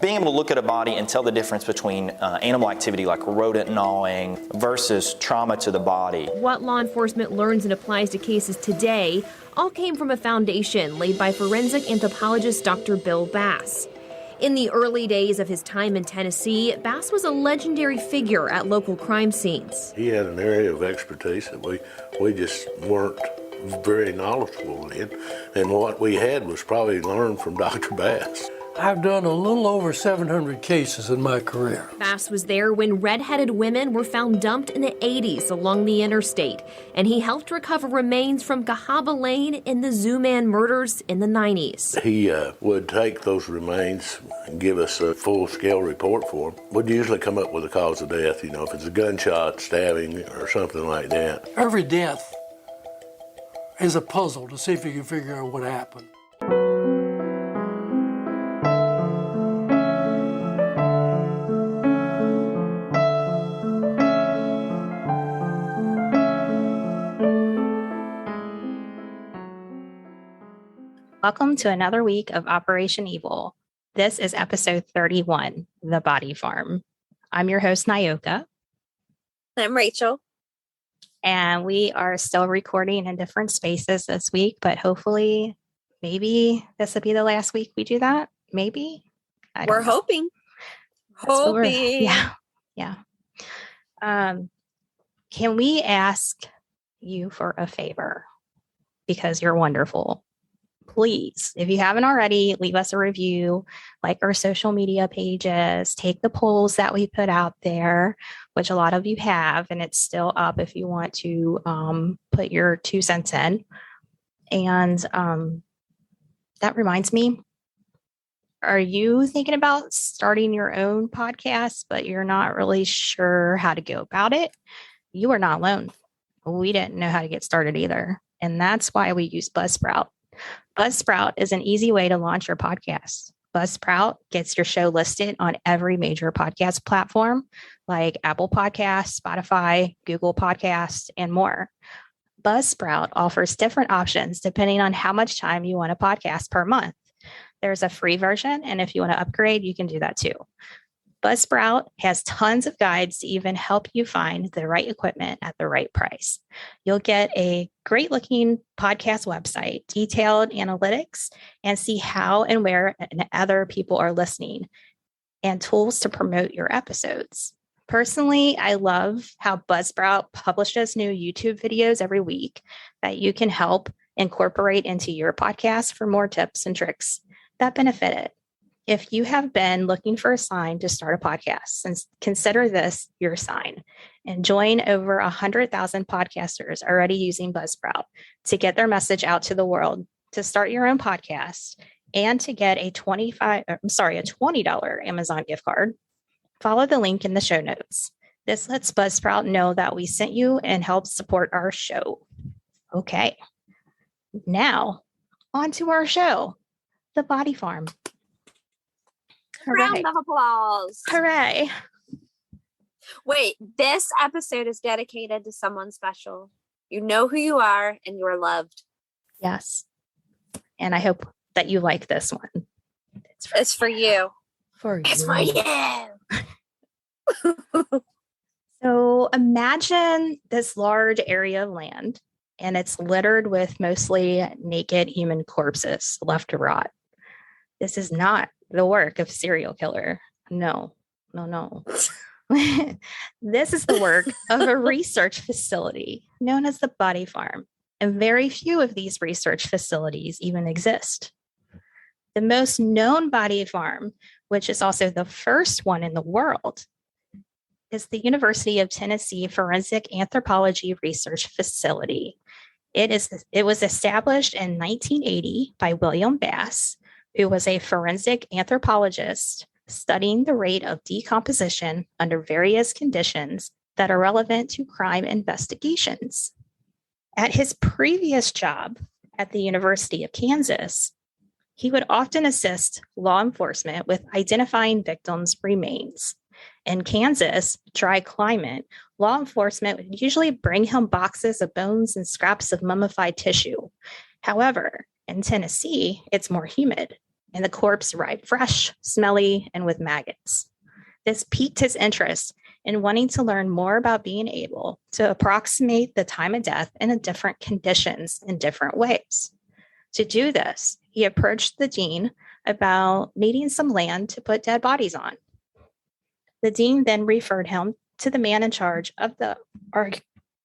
being able to look at a body and tell the difference between animal activity like rodent gnawing versus trauma to the body. What law enforcement learns and applies to cases today all came from a foundation laid by forensic anthropologist Dr. Bill Bass. In the early days of his time in Tennessee, Bass was a legendary figure at local crime scenes. He had an area of expertise that we just weren't very knowledgeable in, and what we had was probably learned from Dr. Bass. I've done a little over 700 cases in my career. Bass was there when red-headed women were found dumped in the 80s along the interstate, and he helped recover remains from Cahaba Lane in the Zooman murders in the 90s. He would take those remains and give us a full-scale report for them. We'd usually come up with a cause of death, if it's a gunshot, stabbing, or something like that. Every death is a puzzle to see if you can figure out what happened. Welcome to another week of Operation Evil. This is episode 31, The Body Farm. I'm your host, Nyoka. I'm Rachel. And we are still recording in different spaces this week, but hopefully, maybe this will be the last week we do that. Maybe. We're hoping. Yeah. Can we ask you for a favor? Because you're wonderful. Please, if you haven't already, leave us a review, like our social media pages, take the polls that we put out there, which a lot of you have, and it's still up if you want to put your 2 cents in. And that reminds me, are you thinking about starting your own podcast, but you're not really sure how to go about it? You are not alone. We didn't know how to get started either. And that's why we use Buzzsprout. Buzzsprout is an easy way to launch your podcast. Buzzsprout gets your show listed on every major podcast platform like Apple Podcasts, Spotify, Google Podcasts, and more. Buzzsprout offers different options depending on how much time you want a podcast per month. There's a free version, and if you want to upgrade, you can do that too. Buzzsprout has tons of guides to even help you find the right equipment at the right price. You'll get a great looking podcast website, detailed analytics, and see how and where other people are listening, and tools to promote your episodes. Personally, I love how Buzzsprout publishes new YouTube videos every week that you can help incorporate into your podcast for more tips and tricks that benefit it. If you have been looking for a sign to start a podcast, consider this your sign and join over 100,000 podcasters already using Buzzsprout to get their message out to the world, to start your own podcast, and to get a $20 Amazon gift card. Follow the link in the show notes. This lets Buzzsprout know that we sent you and helps support our show. Okay, now on to our show, The Body Farm. Round of applause. Hooray. Wait, this episode is dedicated to someone special. You know who you are and you are loved. Yes. And I hope that you like this one. It's for you. It's for you. So imagine this large area of land, and it's littered with mostly naked human corpses left to rot. This is not the work of a serial killer. No. This is the work of a research facility known as the Body Farm, and very few of these research facilities even exist. The most known body farm, which is also the first one in the world, is the University of Tennessee Forensic Anthropology Research Facility. It was established in 1980 by William Bass, who was a forensic anthropologist studying the rate of decomposition under various conditions that are relevant to crime investigations. At his previous job at the University of Kansas, he would often assist law enforcement with identifying victims' remains. In Kansas, dry climate, law enforcement would usually bring him boxes of bones and scraps of mummified tissue. However, in Tennessee, it's more humid, and the corpse arrived fresh, smelly, and with maggots. This piqued his interest in wanting to learn more about being able to approximate the time of death in different conditions in different ways. To do this, he approached the dean about needing some land to put dead bodies on. The dean then referred him to the man in charge of the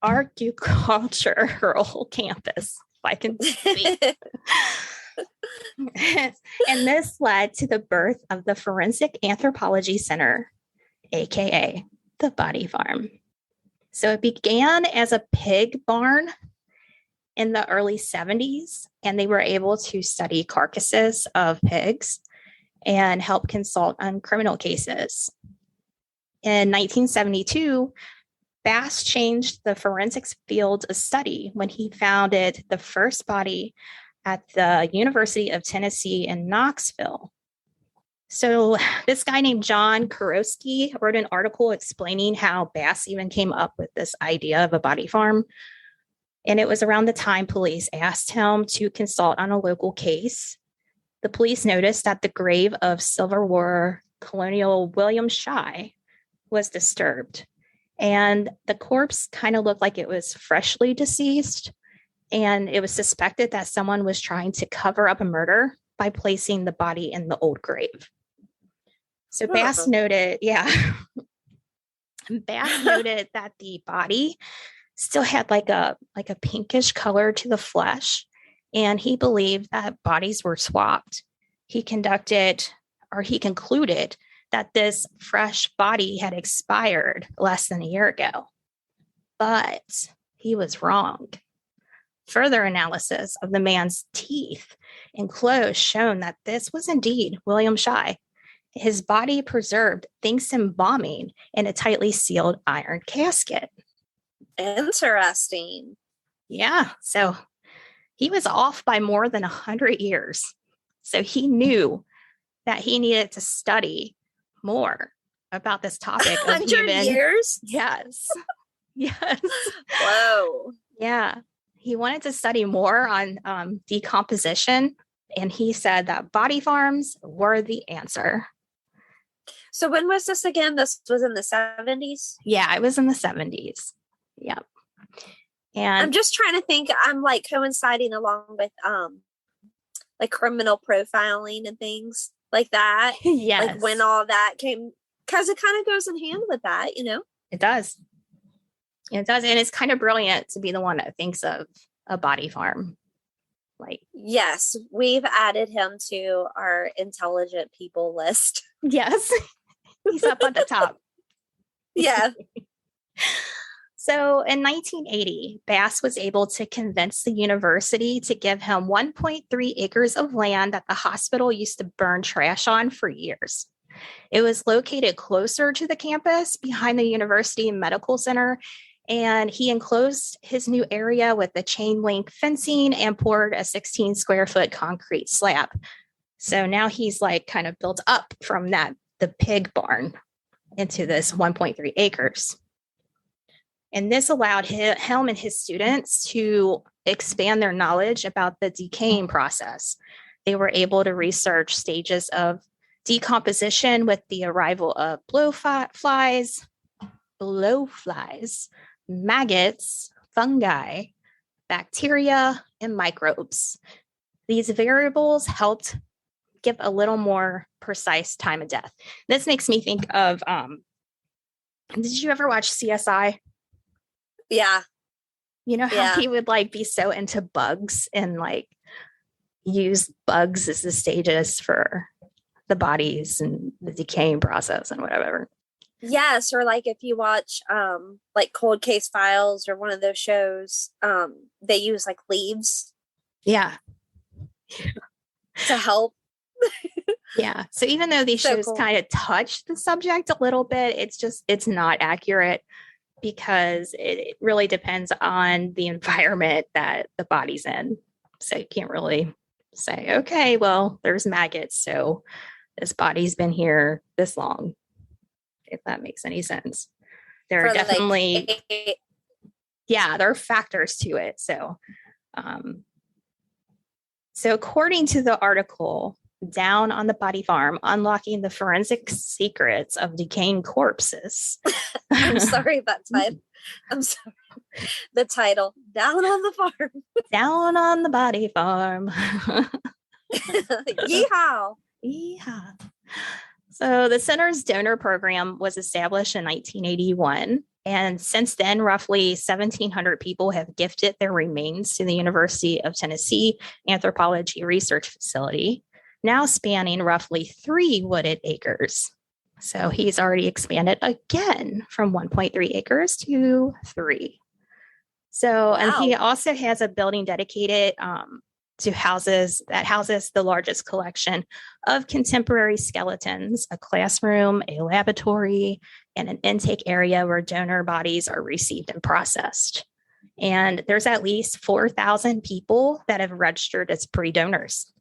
agricultural campus, if I can speak. And this led to the birth of the Forensic Anthropology Center, aka the Body Farm. So it began as a pig barn in the early 70s, and they were able to study carcasses of pigs and help consult on criminal cases. In 1972, Bass changed the forensics field of study when he founded the first body at the University of Tennessee in Knoxville. So this guy named John Kurowski wrote an article explaining how Bass even came up with this idea of a body farm. And it was around the time police asked him to consult on a local case. The police noticed that the grave of Civil War Colonel William Shy was disturbed. And the corpse kind of looked like it was freshly deceased. And it was suspected that someone was trying to cover up a murder by placing the body in the old grave. So Bass noted, Bass noted that the body still had like a pinkish color to the flesh, and he believed that bodies were swapped. He concluded that this fresh body had expired less than a year ago. But he was wrong. Further analysis of the man's teeth and clothes shown that this was indeed William Shy. His body preserved thanks to embalming in a tightly sealed iron casket. Interesting. Yeah, so he was off by more than 100 years. So he knew that he needed to study more about this topic. 100 years? Yes. Yes. Whoa. Yeah. He wanted to study more on decomposition, and he said that body farms were the answer. So when was this again? This was in the 70s? Yeah, it was in the 70s. Yep. And I'm just trying to think. I'm like coinciding along with like criminal profiling and things like that. yes. Like when all that came, because it kind of goes in hand with that, you know? It does. It does. And it's kind of brilliant to be the one that thinks of a body farm. Like, yes, we've added him to our intelligent people list. Yes. He's up at the top. Yeah. So in 1980, Bass was able to convince the university to give him 1.3 acres of land that the hospital used to burn trash on for years. It was located closer to the campus behind the University Medical Center, and he enclosed his new area with the chain link fencing and poured a 16 square foot concrete slab. So now he's like kind of built up from that, the pig barn, into this 1.3 acres. And this allowed him and his students to expand their knowledge about the decaying process. They were able to research stages of decomposition with the arrival of blowflies, maggots, fungi, bacteria, and microbes. These variables helped give a little more precise time of death. This makes me think of, did you ever watch CSI? Yeah. You know how he would like be so into bugs and like use bugs as the stages for the bodies and the decaying process and whatever. Yes, or like if you watch like Cold Case Files or one of those shows, they use like leaves. Yeah. To help. Yeah. So even though these shows kind of touch the subject a little bit, it's not accurate because it really depends on the environment that the body's in. So you can't really say, okay, well, there's maggots, so this body's been here this long, if that makes any sense. There are definitely, there are factors to it. So, so according to the article, down on the body farm, unlocking the forensic secrets of decaying corpses. I'm sorry that title. I'm sorry. The title, Down on the Farm. Down on the body farm. Yeehaw. Yeah. So the center's donor program was established in 1981. And since then, roughly 1,700 people have gifted their remains to the University of Tennessee Anthropology Research Facility, now spanning roughly 3 wooded acres. So he's already expanded again from 1.3 acres to 3. So, and he also has a building dedicated to houses the largest collection of contemporary skeletons, a classroom, a laboratory, and an intake area where donor bodies are received and processed. And there's at least 4,000 people that have registered as pre-donors.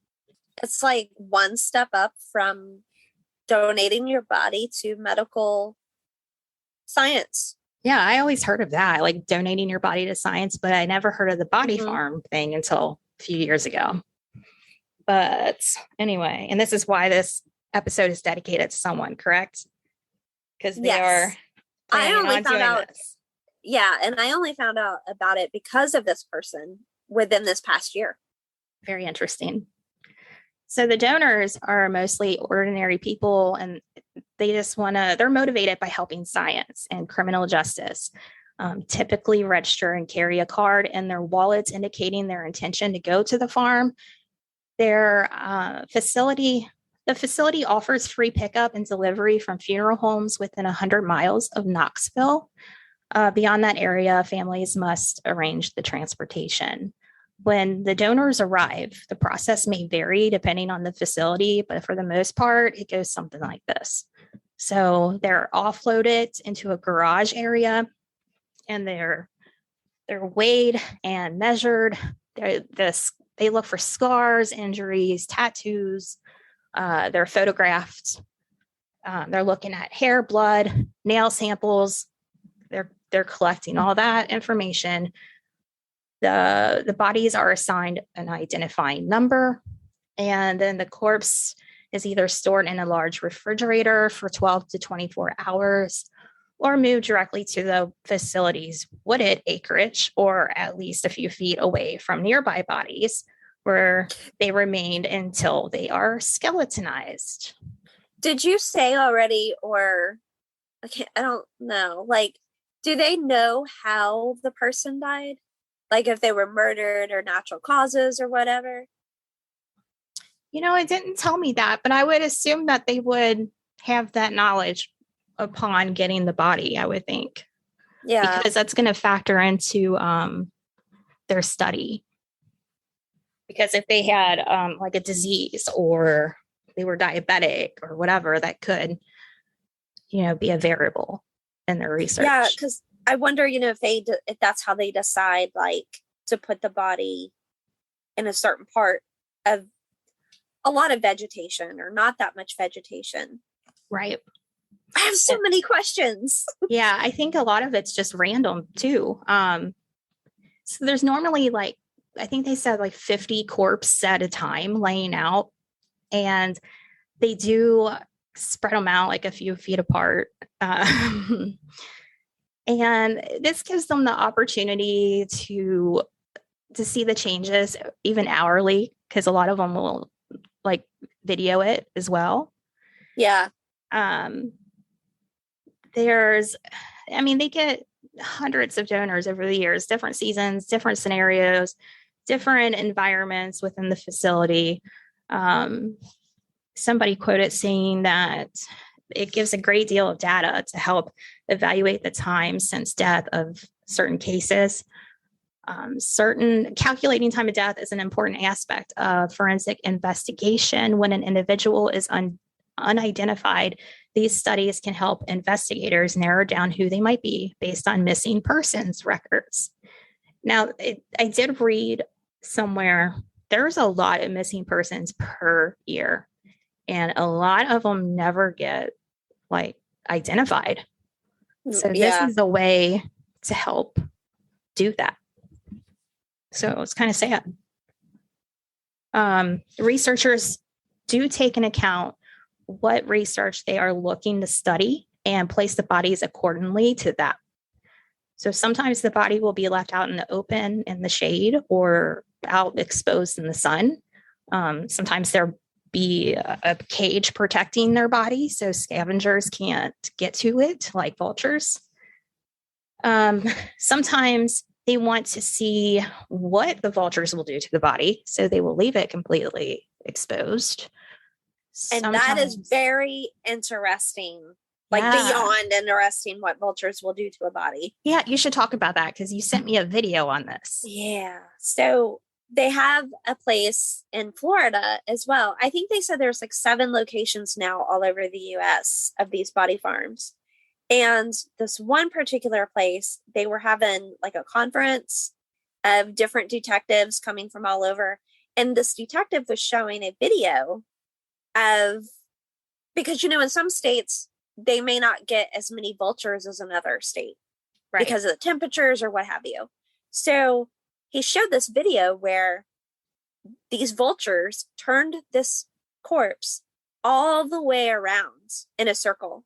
It's like one step up from donating your body to medical science. Yeah, I always heard of that, like donating your body to science, but I never heard of the body farm thing until a few years ago. But anyway, and this is why this episode is dedicated to someone, correct? Because they are I only found out this. Yeah, and I only found out about it because of this person within this past year. Very interesting. So the donors are mostly ordinary people, and they just they're motivated by helping science and criminal justice. Typically register and carry a card in their wallets indicating their intention to go to the farm. The facility offers free pickup and delivery from funeral homes within 100 miles of Knoxville. Beyond that area, families must arrange the transportation. When the donors arrive, the process may vary depending on the facility, but for the most part, it goes something like this. So they're offloaded into a garage area, and they're weighed and measured. They look for scars, injuries, tattoos. They're photographed. They're looking at hair, blood, nail samples. They're collecting all that information. The bodies are assigned an identifying number, and then the corpse is either stored in a large refrigerator for 12 to 24 hours or moved directly to the facility's wooded acreage, or at least a few feet away from nearby bodies, where they remained until they are skeletonized. Did you say already, or I don't know, like, do they know how the person died? Like if they were murdered or natural causes or whatever? You know, it didn't tell me that, but I would assume that they would have that knowledge upon getting the body, I would think. Yeah. Because that's going to factor into their study. Because if they had like a disease or they were diabetic or whatever, that could, be a variable in their research. Yeah, because I wonder, if that's how they decide, like, to put the body in a certain part of a lot of vegetation or not that much vegetation. Right. I have so many questions. Yeah, I think a lot of it's just random too. So there's normally I think they said 50 corpses at a time laying out, and they do spread them out a few feet apart. And this gives them the opportunity to see the changes even hourly, because a lot of them will video it as well. Yeah. They get hundreds of donors over the years, different seasons, different scenarios, different environments within the facility. Somebody quoted saying that it gives a great deal of data to help evaluate the time since death of certain cases. Calculating time of death is an important aspect of forensic investigation. When an individual is unidentified, these studies can help investigators narrow down who they might be based on missing persons records. Now, I did read somewhere there's a lot of missing persons per year, and a lot of them never get identified. So this is a way to help do that. So it's kind of sad. Researchers do take into account what research they are looking to study and place the bodies accordingly to that. So sometimes the body will be left out in the open in the shade or out exposed in the sun. Sometimes there'll be a cage protecting their body so scavengers can't get to it like vultures. Sometimes they want to see what the vultures will do to the body, so they will leave it completely exposed. And that is very interesting, like beyond interesting what vultures will do to a body. Yeah, you should talk about that because you sent me a video on this. Yeah. So they have a place in Florida as well. I think they said there's like 7 locations now all over the US of these body farms. And this one particular place, they were having like a conference of different detectives coming from all over. And this detective was showing a video of, because, you know, in some states, they may not get as many vultures as another state because of the temperatures or what have you. So he showed this video where these vultures turned this corpse all the way around in a circle.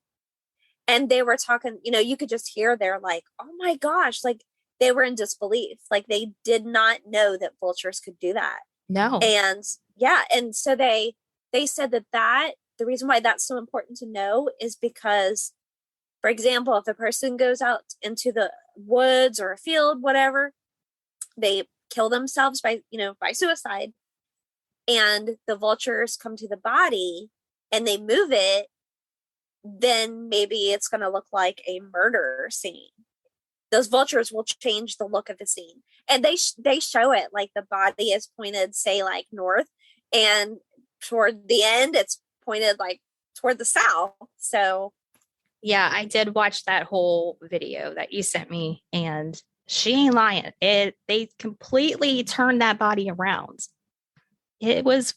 And they were talking, you know, you could just hear they're like, oh my gosh, like they were in disbelief. Like they did not know that vultures could do that. No. And yeah. And so they said that the reason why that's so important to know is because, for example, if a person goes out into the woods or a field, whatever, they kill themselves by suicide, and the vultures come to the body and they move it, then maybe it's going to look like a murder scene. Those vultures will change the look of the scene. And they show it like the body is pointed, say, like north, and toward the end, it's pointed like toward the south. So yeah, I did watch that whole video that you sent me, and she ain't lying. They completely turned that body around. It was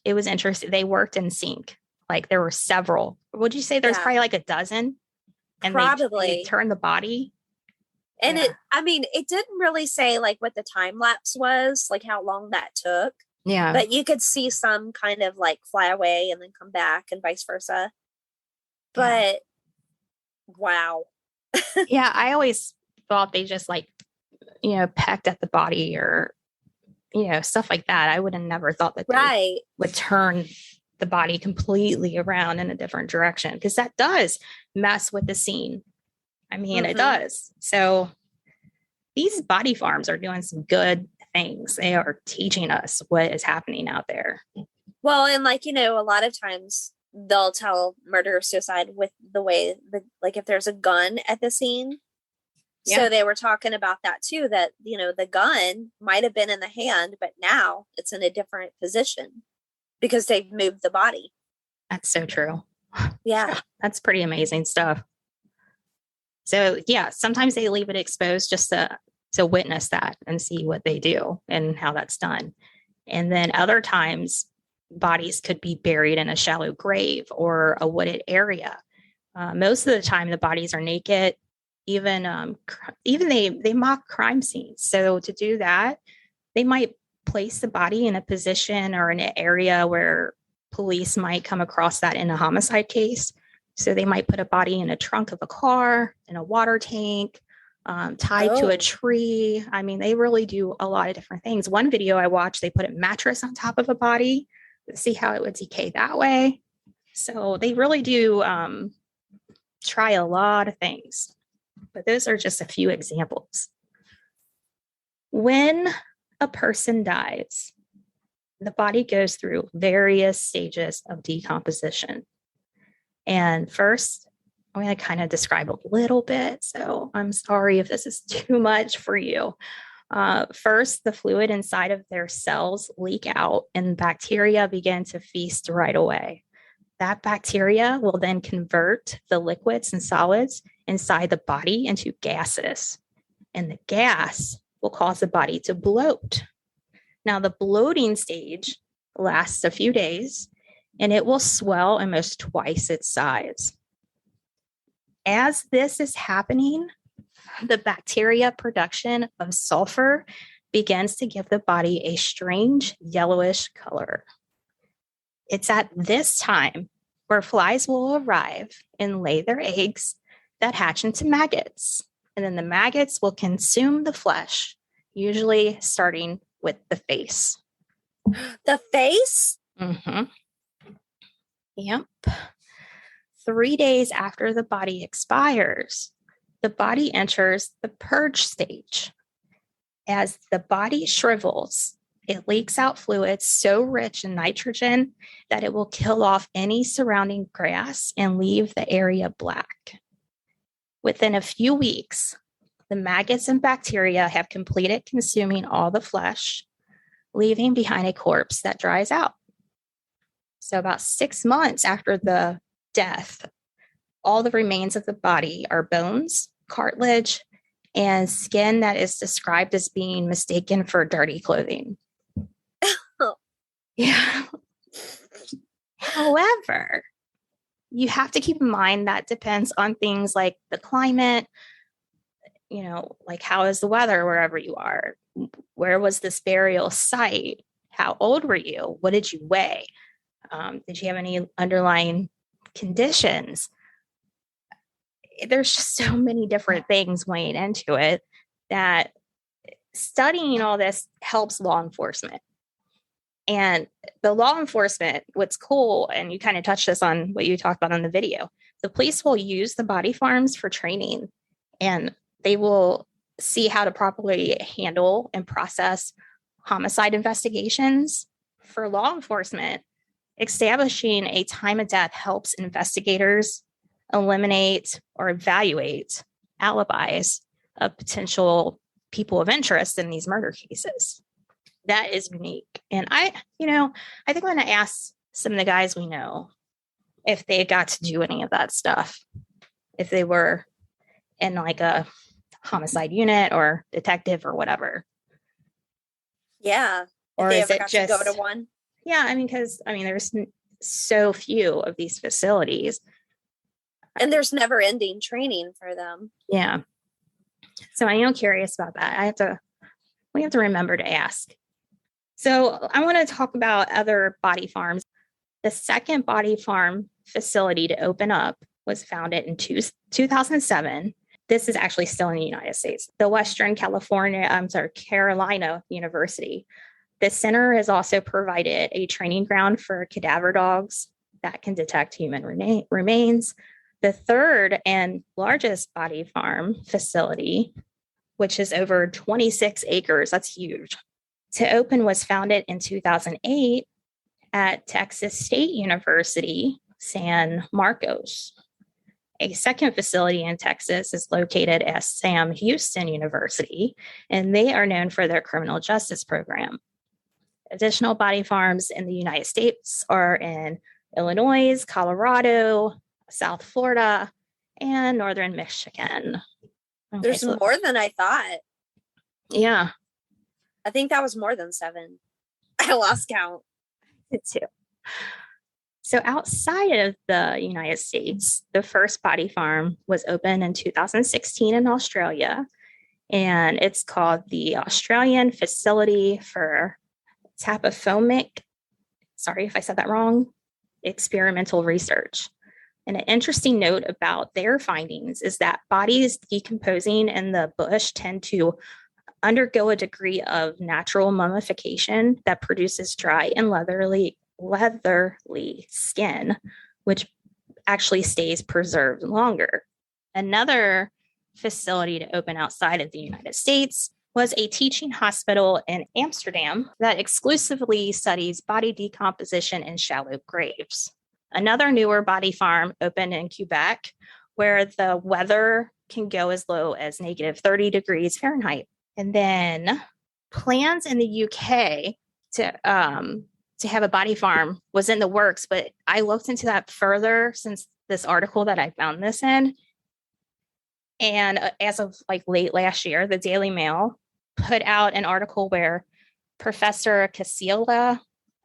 interesting. They worked in sync. Like there were several. Would you say there's probably like a dozen? And probably they turned the body. And it didn't really say like what the time lapse was, like how long that took. Yeah. But you could see some kind of like fly away and then come back and vice versa. But wow. Yeah, I always thought they just like, pecked at the body or, stuff like that. I would have never thought that they would turn the body completely around in a different direction, because that does mess with the scene. I mean, it does. So these body farms are doing some good things. They are teaching us what is happening out there. Well, and like, a lot of times they'll tell murder or suicide with the way like if there's a gun at the scene. Yeah. So they were talking about that too, that, the gun might have been in the hand, but now it's in a different position because they've moved the body. That's so true. Yeah. That's pretty amazing stuff. So yeah, sometimes they leave it exposed just to witness that and see what they do and how that's done. And then other times bodies could be buried in a shallow grave or a wooded area. Most of the time the bodies are naked. Even they mock crime scenes. So to do that, they might place the body in a position or in an area where police might come across that in a homicide case. So they might put a body in a trunk of a car, in a water tank, tied to a tree. I mean, they really do a lot of different things. One video I watched, they put a mattress on top of a body to see how it would decay that way. So they really do try a lot of things. But those are just a few examples. When a person dies, the body goes through various stages of decomposition. And first, I'm going to kind of describe a little bit. So I'm sorry if this is too much for you. First, the fluid inside of their cells leak out and bacteria begin to feast right away. That bacteria will then convert the liquids and solids inside the body into gases. And the gas will cause the body to bloat. Now, the bloating stage lasts a few days, and it will swell almost twice its size. As this is happening, the bacteria production of sulfur begins to give the body a strange yellowish color. It's at this time where flies will arrive and lay their eggs that hatch into maggots. And then the maggots will consume the flesh, usually starting with the face. The face? Mm-hmm. Yep. 3 days after the body expires, the body enters the purge stage. As the body shrivels, it leaks out fluids so rich in nitrogen that it will kill off any surrounding grass and leave the area black. Within a few weeks, the maggots and bacteria have completed consuming all the flesh, leaving behind a corpse that dries out. So about 6 months after the death, all the remains of the body are bones, cartilage, and skin that is described as being mistaken for dirty clothing. Yeah. However, you have to keep in mind that depends on things like the climate, like how is the weather wherever you are? Where was this burial site? How old were you? What did you weigh? Did you have any underlying conditions? There's just so many different things weighing into it that studying all this helps law enforcement. And the law enforcement, what's cool, and you kind of touched this on what you talked about on the video, the police will use the body farms for training, and they will see how to properly handle and process homicide investigations. For law enforcement, establishing a time of death helps investigators eliminate or evaluate alibis of potential people of interest in these murder cases. That is unique. And I think I'm going to ask some of the guys we know if they got to do any of that stuff, if they were in like a homicide unit or detective or whatever. Yeah. Or if they is ever it got just to go to one. Yeah, because there's so few of these facilities. And there's never ending training for them. Yeah. So I am curious about that. We have to remember to ask. So I want to talk about other body farms. The second body farm facility to open up was founded in 2007. This is actually still in the United States. The Carolina University. The center has also provided a training ground for cadaver dogs that can detect human remains. The third and largest body farm facility, which is over 26 acres, that's huge, to open was founded in 2008 at Texas State University, San Marcos. A second facility in Texas is located at Sam Houston University, and they are known for their criminal justice program. Additional body farms in the United States are in Illinois, Colorado, South Florida, and Northern Michigan. Okay, There's more than I thought. Yeah. I think that was more than 7. I lost count. It too. So outside of the United States, the first body farm was opened in 2016 in Australia, and it's called the Australian Facility for Tapophomic, sorry if I said that wrong, experimental research. And an interesting note about their findings is that bodies decomposing in the bush tend to undergo a degree of natural mummification that produces dry and leathery skin, which actually stays preserved longer. Another facility to open outside of the United States was a teaching hospital in Amsterdam that exclusively studies body decomposition in shallow graves. Another newer body farm opened in Quebec, where the weather can go as low as negative 30 degrees Fahrenheit. And then plans in the UK to have a body farm was in the works, but I looked into that further since this article that I found this in. And as of late last year, the Daily Mail put out an article where Professor Casilla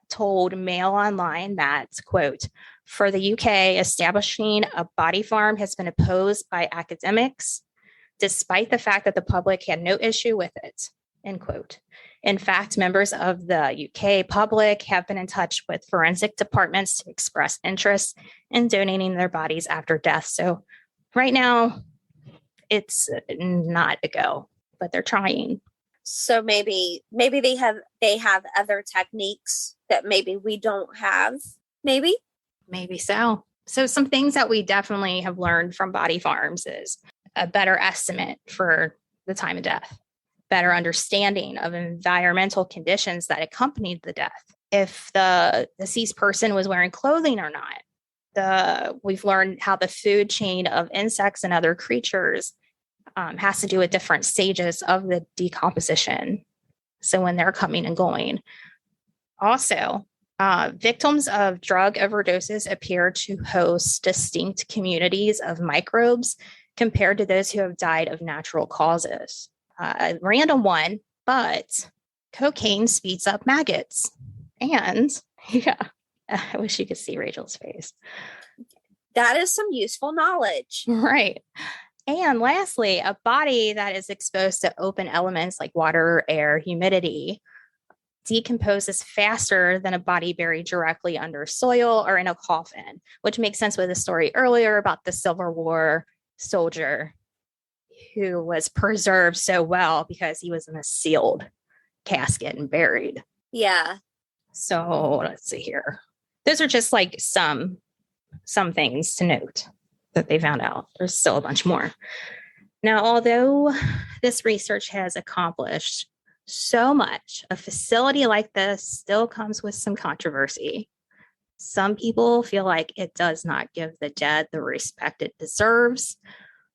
told Mail Online that, quote, for the UK, establishing a body farm has been opposed by academics, despite the fact that the public had no issue with it, end quote. In fact, members of the UK public have been in touch with forensic departments to express interest in donating their bodies after death. So right now, it's not a go, but they're trying. So maybe they have other techniques that maybe we don't have. Maybe so. So some things that we definitely have learned from body farms is a better estimate for the time of death, better understanding of environmental conditions that accompanied the death. If the deceased person was wearing clothing or not. We've learned how the food chain of insects and other creatures has to do with different stages of the decomposition. So when they're coming and going. Also, victims of drug overdoses appear to host distinct communities of microbes compared to those who have died of natural causes. A random one, but cocaine speeds up maggots. And yeah, I wish you could see Rachel's face. that is some useful knowledge. Right. And lastly, a body that is exposed to open elements like water, air, humidity decomposes faster than a body buried directly under soil or in a coffin, which makes sense with the story earlier about the Civil War soldier who was preserved so well because he was in a sealed casket and buried. Yeah. So let's see here. Those are just like some things to note that they found out. There's still a bunch more. Now, although this research has accomplished so much, a facility like this still comes with some controversy. Some people feel like it does not give the dead the respect it deserves,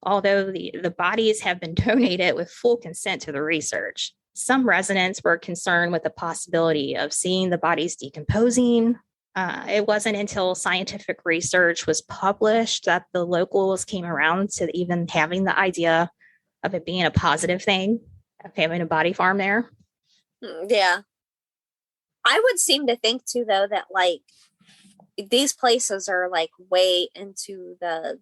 although the bodies have been donated with full consent to the research. Some residents were concerned with the possibility of seeing the bodies decomposing. It wasn't until scientific research was published that the locals came around to even having the idea of it being a positive thing, of having a body farm there. Yeah. I would seem to think too, though, that like these places are like way into the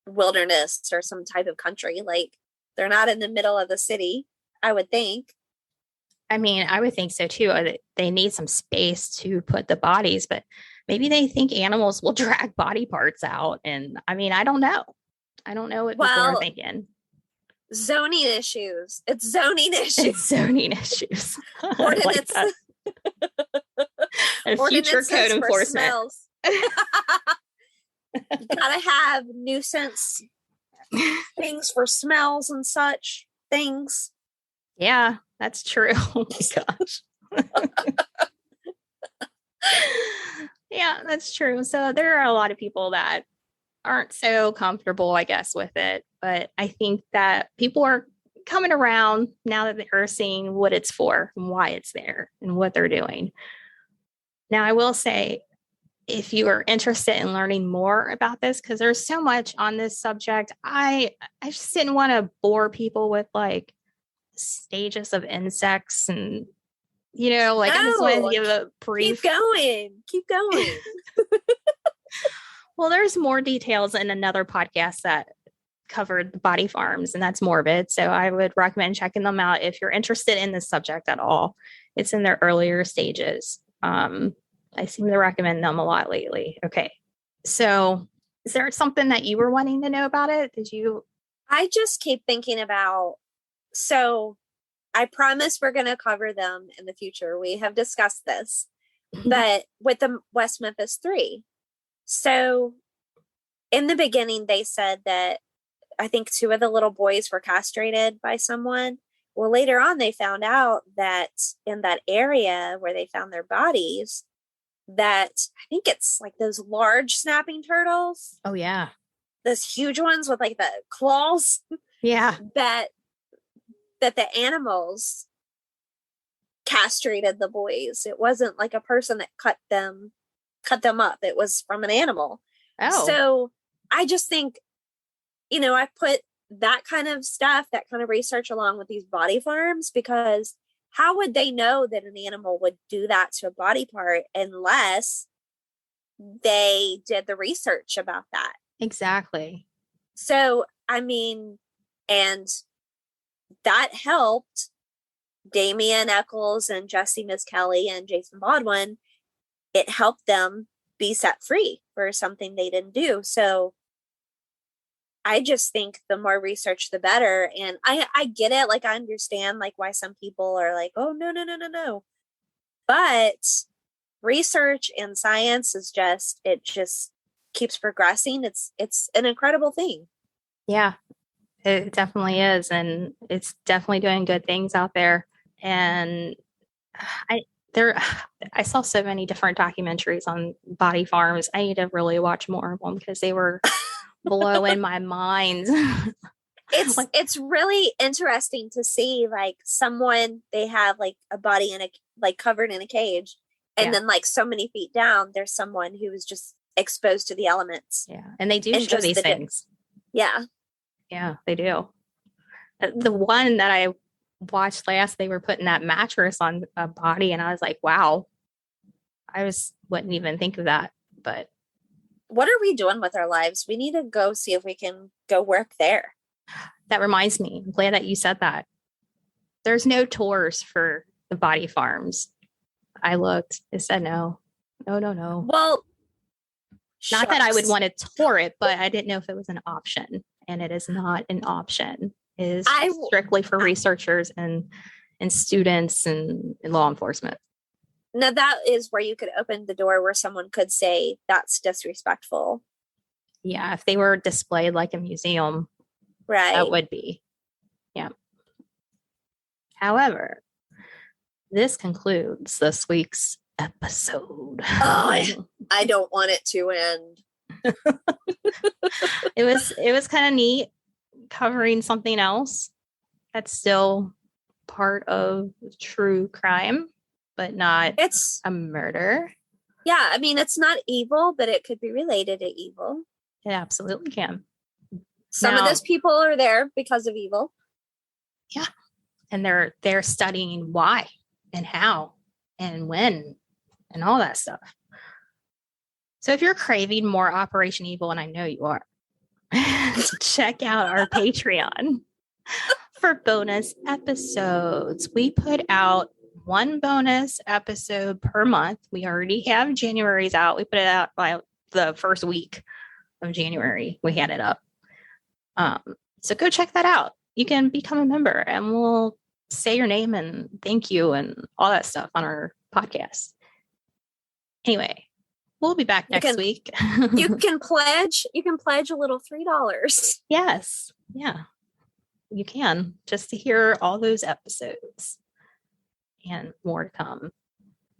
wilderness or some type of country. Like they're not in the middle of the city, I would think. I mean, I would think so too. They need some space to put the bodies, but maybe they think animals will drag body parts out. And I mean, I don't know. I don't know what people are thinking. Zoning issues. It's zoning issues. It's zoning issues. Ordinance. And future code enforcement. You gotta have nuisance things for smells and such things. Yeah, that's true. Oh my gosh. Yeah, that's true. So there are a lot of people that aren't so comfortable, I guess, with it. But I think that people are coming around now that they're seeing what it's for and why it's there and what they're doing. Now, I will say, if you are interested in learning more about this, because there's so much on this subject, I just didn't want to bore people with like stages of insects and, you know, like I just wanted to give a brief. Keep going. Well, there's more details in another podcast that covered the body farms, and that's morbid. So I would recommend checking them out if you're interested in this subject at all. It's in their earlier stages. I seem to recommend them a lot lately. Okay. So is there something that you were wanting to know about it? I just keep thinking about, so I promise we're going to cover them in the future. We have discussed this, but with the West Memphis 3. So in the beginning, they said that I think 2 of the little boys were castrated by someone. Well, later on, they found out that in that area where they found their bodies, that I think it's like those large snapping turtles. Oh, yeah. Those huge ones with like the claws. Yeah. That the animals castrated the boys. It wasn't like a person that cut them up. It was from an animal. Oh. So I just think, you know, I put that kind of stuff, that kind of research along with these body farms, because how would they know that an animal would do that to a body part unless they did the research about that? Exactly. So, I mean, and that helped Damian Eccles and Jesse Miss Kelly and Jason Bodwin, it helped them be set free for something they didn't do. So I just think the more research, the better. And I get it. Like, I understand like why some people are like, oh, no. But research and science is it just keeps progressing. It's an incredible thing. Yeah, it definitely is. And it's definitely doing good things out there. And I saw so many different documentaries on body farms. I need to really watch more of them because they were blowing my mind. It's really interesting to see like someone, they have like a body in a like covered in a cage, and then like so many feet down there's someone who is just exposed to the elements. Yeah, and they do show these things. Yeah, they do. The one that I watched last, they were putting that mattress on a body, and I was like, wow, wouldn't even think of that. But what are we doing with our lives? We need to go see if we can go work there. That reminds me, I'm glad that you said that. There's no tours for the body farms. I looked, it said no. Well, not that I would want to tour it, but I didn't know if it was an option, and it is not an option. It is strictly for researchers and students and law enforcement. Now that is where you could open the door where someone could say that's disrespectful. Yeah, if they were displayed like a museum, right? That would be. Yeah. However, this concludes this week's episode. Oh, I don't want it to end. It was kind of neat covering something else that's still part of true crime, but not a murder. Yeah, I mean, it's not evil, but it could be related to evil. It absolutely can. Some of those people are there because of evil. Yeah. And they're studying why and how and when and all that stuff. So if you're craving more Operation Evil, and I know you are, check out our Patreon for bonus episodes. We put out one bonus episode per month. We already have January's out. We put it out by the first week of January. We had it up. So go check that out. You can become a member and we'll say your name and thank you and all that stuff on our podcast. Anyway, we'll be back next week. You can pledge a little $3. Yes. Yeah. You can, just to hear all those episodes and more to come.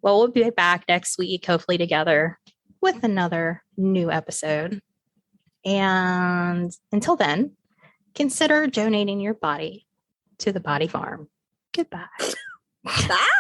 Well, we'll be back next week, hopefully together with another new episode. And until then, consider donating your body to the Body Farm. Goodbye. Bye.